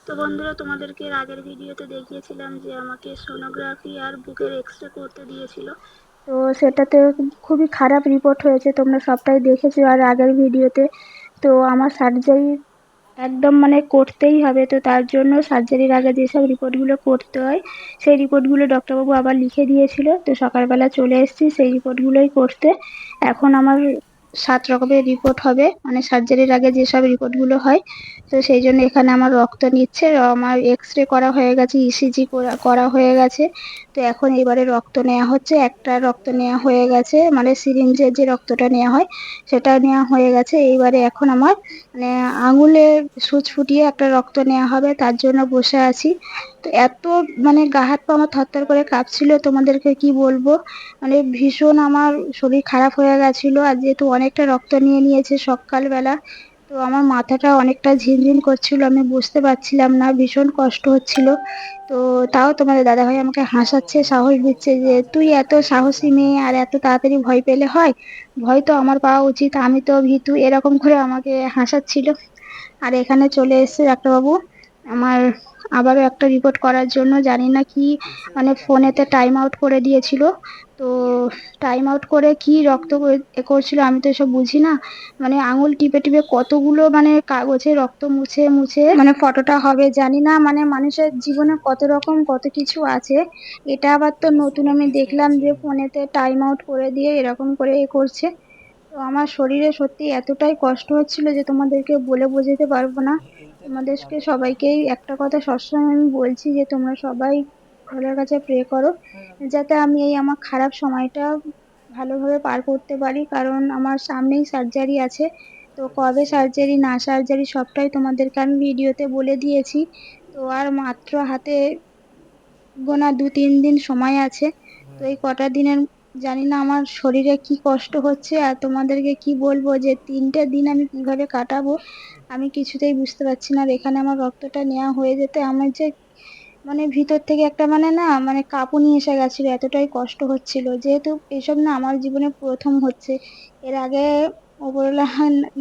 তো বন্ধুরা, তোমাদেরকে এর আগের ভিডিওতে দেখিয়েছিলাম যে আমাকে সোনোগ্রাফি আর বুকের এক্সরে করতে দিয়েছিল। তো সেটাতে খুবই খারাপ রিপোর্ট হয়েছে, তোমরা সবটাই দেখেছো আর আগের ভিডিওতে। তো আমার সার্জারি একদম করতেই হবে। তো তার জন্য সার্জারির আগে যেসব রিপোর্টগুলো করতে হয় সেই রিপোর্টগুলো ডক্টরবাবু আবার লিখে দিয়েছিল। তো সকালবেলা চলে এসেছি সেই রিপোর্টগুলোই করতে। এখন আমার 7 রকমের রিপোর্ট হবে, সার্জারির আগে যেসব রিপোর্টগুলো হয়। তো সেই জন্য এখানে আমার রক্ত নিচ্ছে, আমার এক্সরে করা হয়ে গেছে, ইসিজি করা হয়ে গেছে। তো এখন এবারে রক্ত নেওয়া হচ্ছে। একটা রক্ত নেওয়া হয়ে গেছে, সিরিঞ্জের যে রক্তটা নেওয়া হয় সেটা নেওয়া হয়ে গেছে। এইবারে এখন আমার আঙুলে সুচ ফুটিয়ে একটা রক্ত নেওয়া হবে, তার জন্য বসে আছি। তো এত গা হাত পা আমার থরথর করে কাঁপছিল, তোমাদেরকে কি বলবো। ভীষণ আমার শরীর খারাপ হয়ে গেছিল। আর যেহেতু অনেকটা রক্ত নিয়ে নিয়েছে সকালবেলা, তো আমার মাথাটা অনেকটা ঝিনঝিন করছিল, আমি বুঝতে পারছিলাম না, ভীষণ কষ্ট হচ্ছিল। তো তাও তোমাদের দাদাভাই আমাকে হাসাচ্ছে, সাহস দিচ্ছে যে তুই এত সাহসী মেয়ে আর এত তাড়াতাড়ি ভয় পেলে হয়, ভয় তো আমার পাওয়া উচিত, আমি তো ভীতু, এরকম করে আমাকে হাসাচ্ছিল। আর এখানে চলে এসেছে ডাক্তারবাবু আমার আবারও একটা রিপোর্ট করার জন্য। জানি না কি, ফোনেতে টাইম আউট করে দিয়েছিল। তো টাইম আউট করে কি রক্ত করছিল আমি তো এসব বুঝি না। আঙুল টিপে টিপে কতগুলো কাগজে রক্ত মুছে মুছে ফটোটা হবে। জানি না, মানুষের জীবনে কত রকম কত কিছু আছে। এটা আবার তো নতুন আমি দেখলাম যে ফোনেতে টাইম আউট করে দিয়ে এরকম করে করছে। তো আমার শরীরে সত্যি এতটাই কষ্ট হচ্ছিল যে তোমাদেরকে বলে বোঝাতে পারবো না। তোমাদেরকে সবাইকেই একটা কথা সবসময় আমি বলছি যে তোমরা সবাই ভগবানের কাছে প্রে করো যাতে আমি এই আমার খারাপ সময়টা ভালোভাবে পার করতে পারি, কারণ আমার সামনেই সার্জারি আছে। তো কবে সার্জারি না সার্জারি সবটাই তোমাদেরকে আমি ভিডিওতে বলে দিয়েছি। তো আর মাত্র হাতে গোনা 2-3 দিন সময় আছে। তো এই কটা দিনের জানি না আমার শরীরে কি কষ্ট হচ্ছে, আর তোমাদেরকে কি বলবো যে 3টে দিন আমি কিভাবে কাটাবো আমি কিছুতেই বুঝতে পারছি না। আর এখানে আমার রক্তটা নেওয়া হয়ে যেতে আমার যে ভিতর থেকে একটা না কাঁপুনি এসে গেছিল, এতটাই কষ্ট হচ্ছিল। যেহেতু এসব না আমার জীবনে প্রথম হচ্ছে, এর আগে ওপরওয়ালা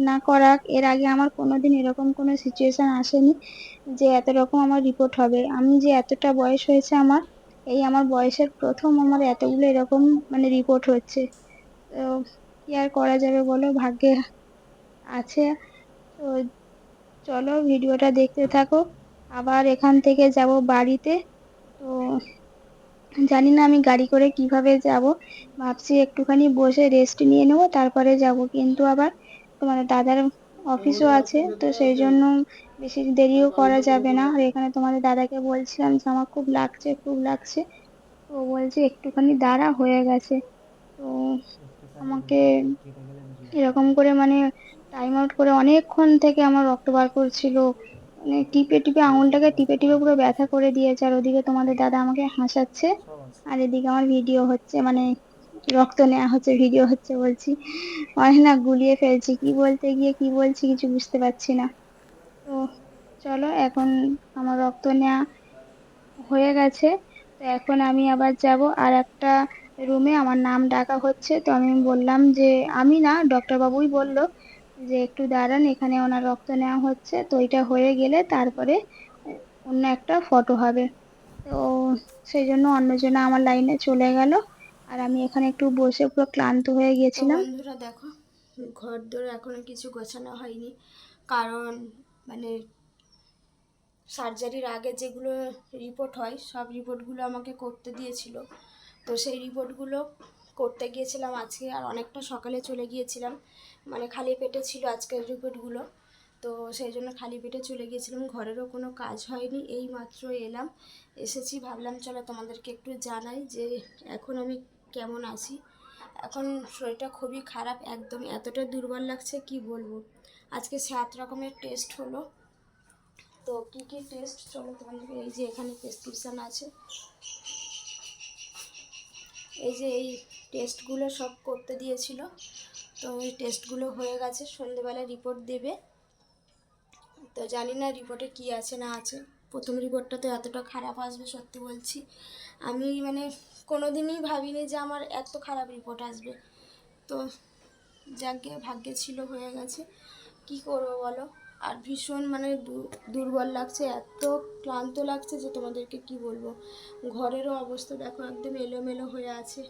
না করাক, এর আগে আমার কোনোদিন এরকম কোনো সিচুয়েশন আসেনি যে এত রকম আমার রিপোর্ট হবে। আমি যে এতটা বয়স হয়েছে আমার, এই আমার বয়সের প্রথম আমার এতগুলো এরকম রিপোর্ট হচ্ছে। তো কি আর করা যাবে বলো, ভাগ্যে আছে। তো চলো ভিডিওটা দেখতে থাকো। আবার এখান থেকে যাব বাড়িতে। তো জানি না আমি গাড়ি করে কিভাবে যাব, ভাবছি একটুখানি বসে রেস্ট নিয়ে নেবো তারপরে যাব। কিন্তু আবার তোমার দাদার অফিসও আছে, তো সেই জন্য বেশি দেরিও করা যাবে না। আর এখানে তোমাদের দাদাকে বলছিলাম যে আমার খুব লাগছে খুব লাগছে, তো ও বলছে একটুখানি দাঁড়া, হয়ে গেছে। তো আমাকে এরকম করে টাইম আউট করে অনেকক্ষণ থেকে আমার রক্ত বার করছিল, টিপে টিপে আঙুলটাকে টিপে টিপে পুরো ব্যথা করে দিয়েছে। আর ওদিকে তোমাদের দাদা আমাকে হাসাচ্ছে, আর এদিকে আমার ভিডিও হচ্ছে, রক্ত নেওয়া হচ্ছে, ভিডিও হচ্ছে বলছি, না গুলিয়ে ফেলছি, কি বলতে গিয়ে কি বলছি কিছু বুঝতে পারছি না। তো চলো, এখন আমার রক্ত নেওয়া হয়ে গেছে। তো এখন আমি আবার যাব আর একটা রুমে, আমার নাম ডাকা হচ্ছে। তো আমি বললাম যে আমি না, ডক্টর বাবুই বলল যে একটু দাঁড়ান, এখানে ওনার রক্ত নেওয়া হচ্ছে, তো এটা হয়ে গেলে তারপরে অন্য একটা ফটো হবে। তো সেই জন্য অন্যজনা আমার লাইনে চলে গেল, আর আমি এখানে একটু বসে পুরো ক্লান্ত হয়ে গেছিলাম। বন্ধুরা দেখো, ঘর দোর এখনো কিছু গোছানো হয়নি, কারণ মানে সার্জারির আগে যেগুলো রিপোর্ট হয় সব রিপোর্টগুলো আমাকে করতে দিয়েছিল। তো সেই রিপোর্টগুলো করতে গিয়েছিলাম আজকে, আর অনেকটা সকালে চলে গিয়েছিলাম, খালি পেটে ছিল আজকের রিপোর্টগুলো। তো সেই জন্য খালি পেটে চলে গিয়েছিলাম, ঘরেরও কোনো কাজ হয়নি, এই মাত্র এলাম। এসেছি, ভাবলাম চলো তোমাদেরকে একটু জানাই যে এখন আমি কেমন আছি। এখন শরীরটা খুবই খারাপ, একদম এতটা দুর্বল লাগছে কি বলবো। আজকে 7 রকমের টেস্ট হলো। তো কী কী টেস্ট চলো তোমাদেরকে, এই যে এখানে প্রেসক্রিপশান আছে, এই যে এই টেস্টগুলো সব করতে দিয়েছিল। তো এই টেস্টগুলো হয়ে গেছে, সন্ধেবেলায় রিপোর্ট দেবে। তো জানি না রিপোর্টে কি আছে না আছে। প্রথম রিপোর্টটা তো এতটা খারাপ আসবে, সত্যি বলছি। আমি কোনো দিনই ভাবিনি যে আমার এত খারাপ রিপোর্ট আসবে। তো যাকে ভাগ্যে ছিল হয়ে গেছে, কি করবো বলো। আর ভীষণ মানে দুর্বল লাগছে, এত ক্লান্ত লাগছে যে তোমাদেরকে কি বলবো। ঘরেরও অবস্থা দেখো একদম এলোমেলো হয়ে আছে।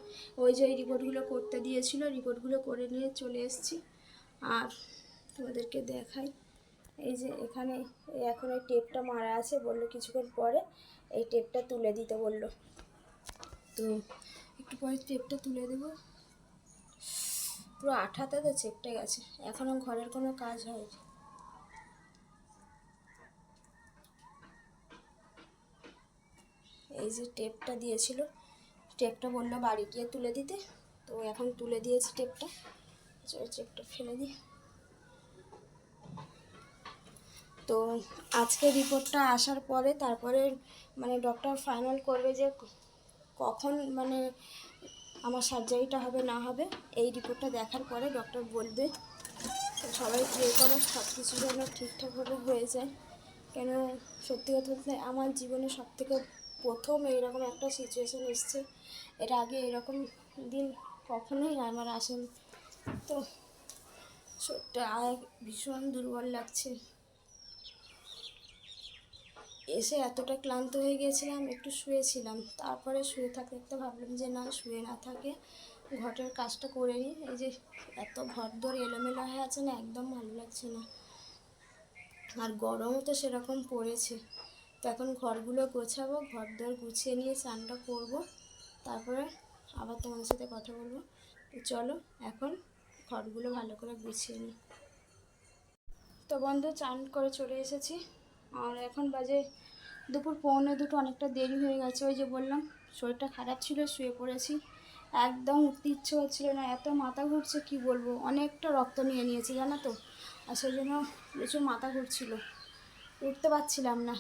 ওই যে রিপোর্টগুলো করতে দিয়েছিল, রিপোর্টগুলো করে নিয়ে চলে এসেছি। আর তোমাদেরকে দেখাই, এই যে এখানে এখন এই টেপটা মারা আছে, বললো কিছুক্ষণ পরে এই টেপটা তুলে দিতে বললো। তো একটু পরে টেপটা তুলে দেবো। পুরো আঠাতে তো চেপটে গেছে, এখনও ঘরের কোনো কাজ হয়নি। এই যে টেপটা দিয়েছিল, টেপটা বললো বাড়ি গিয়ে তুলে দিতে, তো এখন তুলে দিয়েছি টেপটা। টেপটা ফেলে দিই। তো আজকে রিপোর্টটা আসার পরে তারপরে মানে ডক্টর ফাইনাল করবে যে কখন মানে আমার সার্জারিটা হবে না হবে। এই রিপোর্টটা দেখার পরে ডক্টর বলবে। তো সবাই প্রে করো সব কিছু যেন ঠিকঠাকভাবে হয়ে যায়। কেন সত্যি কথা বলতে আমার জীবনে সবথেকে প্রথম এইরকম একটা সিচুয়েশান এসছে। এর আগে এরকম দিন কখনোই আমার আসেনি। তো সত্যি ভীষণ দুর্বল লাগছে। এসে এতটা ক্লান্ত হয়ে গিয়েছিলাম, একটু শুয়েছিলাম, তারপরে শুয়ে থাকতে থাকতে ভাবলাম যে না, শুয়ে না থাকে ঘরের কাজটা করে নিই। এই যে এত ঘর দর এলোমেলো হয়ে আছে না, একদম ভালো লাগছে না। আর গরমও তো সেরকম পড়েছে। তো এখন ঘরগুলো গোছাবো, ঘর দর গুছিয়ে নিয়ে স্নানটা করবো, তারপরে আবার তোমাদের সাথে কথা বলবো। তো চলো এখন ঘরগুলো ভালো করে গুছিয়ে নিই। তো বন্ধু চান করে চলে এসেছি, আর এখন বাজে দুপুর 1:45, অনেকটা দেরি হয়ে গেছে। ওই যে বললাম শরীরটা খারাপ ছিল, শুয়ে পড়েছি, একদম উঠতে ইচ্ছে হচ্ছিলো না, এত মাথা ঘুরছে কি বলবো। অনেকটা রক্ত নিয়ে নিয়েছি জানো তো, আর সেই জন্য প্রচুর মাথা ঘুরছিল, উঠতে পারছিলাম না।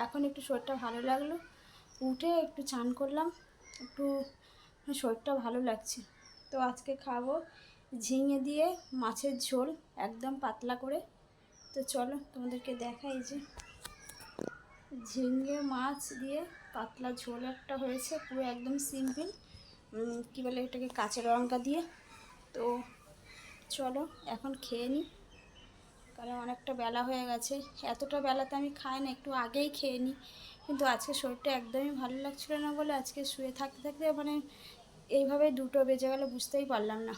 এখন একটু শরীরটা ভালো লাগলো, উঠে একটু চান করলাম, একটু শরীরটা ভালো লাগছে। তো আজকে খাবো ঝিঙে দিয়ে মাছের ঝোল, একদম পাতলা করে। তো চলো তোমাদেরকে দেখাই, যে ঝিঙে মাছ দিয়ে পাতলা ঝোল একটা হয়েছে, পুরো একদম সিম্পল, কী বলে এটাকে, কাঁচা লঙ্কা দিয়ে। তো চলো এখন খেয়ে নিই, কারণ অনেকটা বেলা হয়ে গেছে। এতটা বেলাতে আমি খাই না, একটু আগেই খেয়ে নিই। কিন্তু আজকে শরীরটা একদমই ভালো লাগছিল না বলে আজকে শুয়ে থাকতে থাকতে মানে এইভাবে 2টো বেজে গেল, বুঝতেই পারলাম না।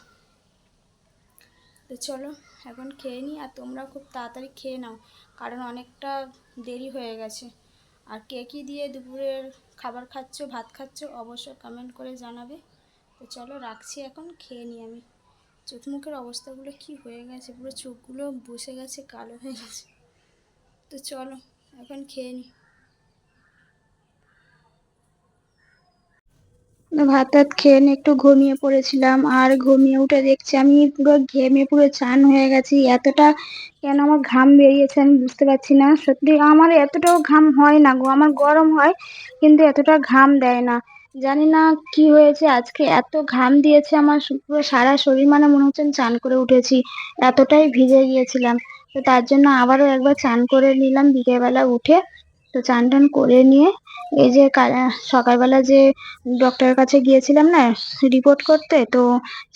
তো চলো এখন খেয়ে নিই, আর তোমরা খুব তাড়াতাড়ি খেয়ে নাও, কারণ অনেকটা দেরি হয়ে গেছে। আর কে কী দিয়ে দুপুরের খাবার খাচ্ছ, ভাত খাচ্ছ, অবশ্যই কমেন্ট করে জানাবে। তো চলো রাখছি, এখন খেয়ে নিই আমি। চোখ মুখের অবস্থাগুলো কি হয়ে গেছে, পুরো চোখগুলো বসে গেছে, কালো হয়ে গেছে। তো চলো এখন খেয়ে নিই। ভাত টাত খেয়ে নিয়ে একটু ঘুমিয়ে পড়েছিলাম, আর ঘুমিয়ে উঠে দেখছি আমি পুরো ঘেমে পুরো চান হয়ে গেছি। এতটা কেন আমার ঘাম বেরিয়েছে আমি বুঝতে পারছি না। সত্যি আমার এতটাও ঘাম হয় না গো, আমার গরম হয় কিন্তু এতটা ঘাম দেয় না। জানি না কি হয়েছে, আজকে এত ঘাম দিয়েছে আমার পুরো সারা শরীর, মানে মনে হচ্ছে আমি চান করে উঠেছি, এতটাই ভিজে গিয়েছিলাম। তো তার জন্য আবারও একবার চান করে নিলাম বিকেলবেলা উঠে। তো চান টান করে নিয়ে এই যে সকালবেলা যে ডক্টরের কাছে গিয়েছিলাম না রিপোর্ট করতে, তো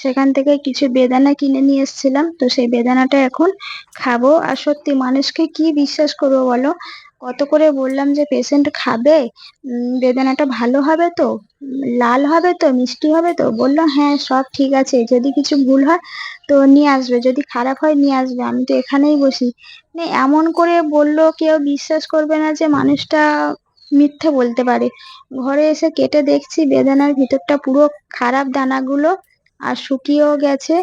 সেখান থেকে কিছু বেদানা কিনে নিয়ে এসেছিলাম। তো সেই বেদানাটা এখন খাবো। আর সত্যি মানুষকে কি বিশ্বাস করবো বলো, কত করে বললাম যে পেশেন্ট খাবে, বেদানাটা ভালো হবে তো, লাল হবে তো, মিষ্টি হবে তো, বললো হ্যাঁ সব ঠিক আছে, যদি কিছু ভুল হয় তো নিয়ে আসবে, যদি খারাপ হয় নিয়ে আসবে, আমি তো এখানেই বসি। মানে এমন করে বললো, কেউ বিশ্বাস করবে না যে মানুষটা মিথ্যে বলতে পারে। ঘরে এসে কেটে দেখছি বেদানার ভিতরটা পুরো খারাপ, দানাগুলো আর শুকিয়েও গেছে।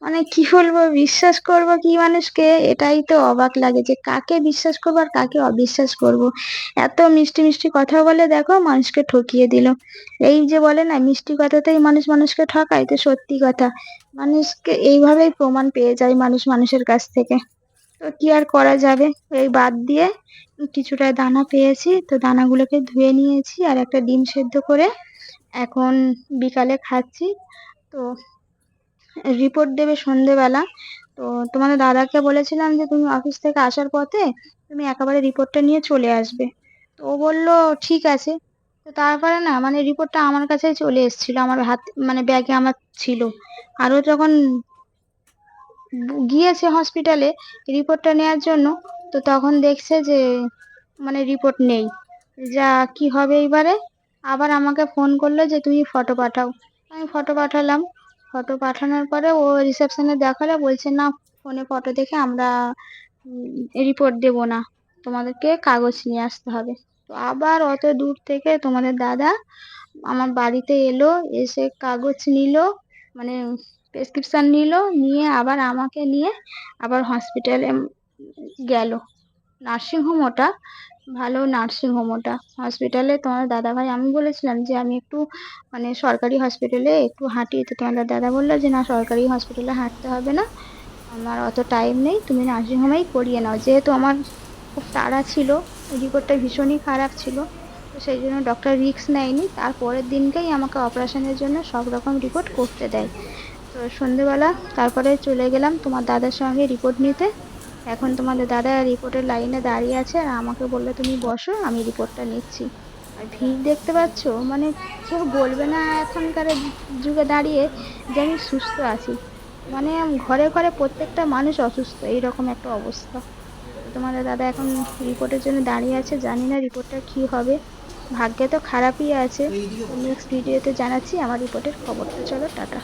মানে কি বলবো, বিশ্বাস করব কি মানুষকে, এটাই তো অবাক লাগে যে কাকে বিশ্বাস করবো আর কাকে অবিশ্বাস করব। এত মিষ্টি মিষ্টি কথা বলে দেখো মানুষকে ঠকিয়ে দিল। এই যে বলে না মিষ্টি কথাতেই মানুষ মানুষকে ঠকায়, তো সত্যি কথা, মানুষকে এইভাবেই প্রমাণ পেয়ে যায় মানুষ মানুষের কাছ থেকে। তো কি আর করা যাবে, এই বাদ দিয়ে কিছুটা দানা পেয়েছি, তো দানাগুলোকে ধুয়ে নিয়েছি আর একটা ডিম সেদ্ধ করে এখন বিকালে খাচ্ছি। তো রিপোর্ট দেবে সন্ধেবেলা। তো তোমাদের দাদাকে বলেছিলাম যে তুমি অফিস থেকে আসার পথে তুমি একেবারে রিপোর্টটা নিয়ে চলে আসবে। তো ও বললো ঠিক আছে। তো তারপরে না মানে রিপোর্টটা আমার কাছেই চলে এসেছিল, আমার হাত মানে ব্যাগে আমার ছিল। আরও যখন গিয়েছে হসপিটালে রিপোর্টটা নেওয়ার জন্য, তো তখন দেখছে যে মানে রিপোর্ট নেই। যা কি হবে এইবারে? আবার আমাকে ফোন করলো যে তুমি ফটো পাঠাও। আমি ফটো পাঠালাম। ফটো পাঠানোর পরে ও রিসেপশনে দেখালো, বলছে না, ফোনে ফটো দেখে আমরা রিপোর্ট দেব না, তোমাদেরকে কাগজ নিয়ে আসতে হবে। তো আবার অত দূর থেকে তোমাদের দাদা আমার বাড়িতে এলো, এসে কাগজ নিল, মানে প্রেসক্রিপশন নিল, নিয়ে আবার আমাকে নিয়ে আবার হসপিটালে গেল। নার্সিংহোম ওটা, ভালো নার্সিংহোম ওটা। হসপিটালে তোমার দাদাভাই, আমি বলেছিলাম যে আমি একটু মানে সরকারি হসপিটালে একটু হাঁটি, তো তোমাদের দাদা বললো যে না, সরকারি হসপিটালে হাঁটতে হবে না, আমার অত টাইম নেই, তুমি নার্সিংহোমেই করিয়ে নাও। যেহেতু আমার খুব তাড়া ছিল, রিপোর্টটা ভীষণই খারাপ ছিল, তো সেই জন্য ডক্টর রিস্ক নেয়নি, তারপরের দিনকেই আমাকে অপারেশনের জন্য সব রকম রিপোর্ট করতে দেয়। তো সন্ধেবেলা তারপরে চলে গেলাম তোমার দাদার সঙ্গে রিপোর্ট নিতে। এখন তোমাদের দাদা রিপোর্টের লাইনে দাঁড়িয়ে আছে, আর আমাকে বললো তুমি বসো, আমি রিপোর্টটা নিচ্ছি। আর ভিড় দেখতে পাচ্ছ, মানে কেউ বলবে না এখনকার যুগে দাঁড়িয়ে যে আমি সুস্থ আছি। মানে ঘরে ঘরে প্রত্যেকটা মানুষ অসুস্থ, এইরকম একটা অবস্থা। তো তোমাদের দাদা এখন রিপোর্টের জন্য দাঁড়িয়ে আছে, জানি না রিপোর্টটা কি হবে। ভাগ্যে তো খারাপই আছে। তো নেক্সট ভিডিওতে জানাচ্ছি আমার রিপোর্টের খবরটা। চলো টাটা।